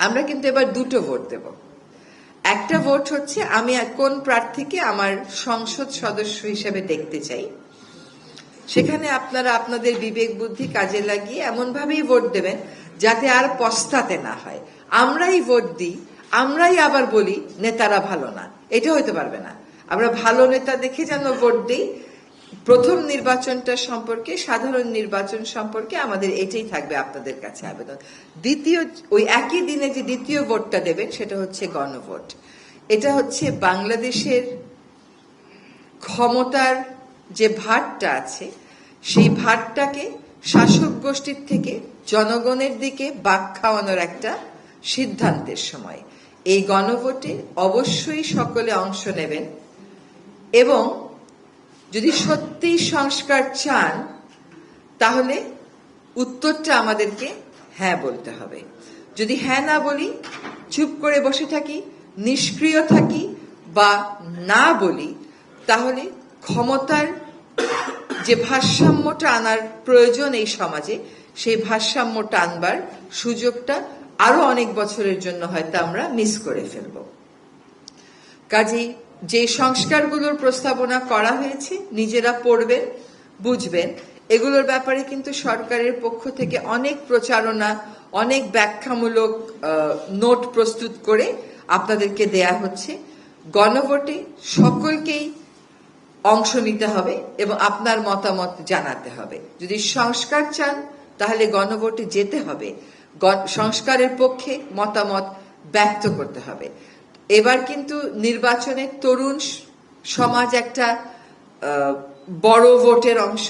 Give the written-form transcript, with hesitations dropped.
আমরা কিন্তু এবার দুটো ভোট দেব। একটা ভোট হচ্ছে আমি কোন প্রার্থীকে আমার সংসদ সদস্য হিসেবে দেখতে চাই, সেখানে আপনারা আপনাদের বিবেক বুদ্ধি কাজে লাগিয়ে এমন ভাবেই ভোট দেবেন যাতে আর পস্তাতে না হয়। আমরাই ভোট দিই, আমরাই আবার বলি নেতারা ভালো না, এটা হইতে পারবে না। আমরা ভালো নেতা দেখে যেন ভোট দিই। প্রথম নির্বাচনটা সম্পর্কে, সাধারণ নির্বাচন সম্পর্কে আমাদের এটাই থাকবে আপনাদের কাছে আবেদন। দ্বিতীয়, ওই একই দিনে যে দ্বিতীয় ভোটটা দেবেন সেটা হচ্ছে গণভোট। এটা হচ্ছে বাংলাদেশের ক্ষমতার যে ভারটা আছে সেই ভারটাকে শাসক গোষ্ঠীর থেকে জনগণের দিকে বাঁক খাওয়ানোর একটা সিদ্ধান্তের সময়। এই গণভোটে অবশ্যই সকলে অংশ নেবেন এবং যদি সত্যি সংস্কার চান তাহলে উত্তরটা আমাদেরকে হ্যাঁ বলতে হবে। যদি হ্যাঁ না বলি, চুপ করে বসে থাকি, নিষ্ক্রিয় থাকি বা না বলি, তাহলে ক্ষমতার যে ভারসাম্যটা আনার প্রয়োজন এই সমাজে, সেই ভারসাম্যটা আনবার সুযোগটা আরো অনেক বছরের জন্য হয়তো আমরা মিস করে ফেলব। কাজেই যে সংস্কারগুলোর প্রস্তাবনা করা হয়েছে নিজেরা পড়বেন, বুঝবেন। এগুলোর ব্যাপারে কিন্তু সরকারের পক্ষ থেকে অনেক প্রচারণা, অনেক ব্যাখ্যামূলক নোট প্রস্তুত করে আপনাদেরকে দেয়া হচ্ছে। গণভোটে সকলকেই অংশ নিতে হবে এবং আপনার মতামত জানাতে হবে। যদি সংস্কার চান তাহলে গণভোটে যেতে হবে, সংস্কারের পক্ষে মতামত ব্যক্ত করতে হবে। এবার কিন্তু নির্বাচনে তরুণ সমাজ একটা বড় ভোটের অংশ।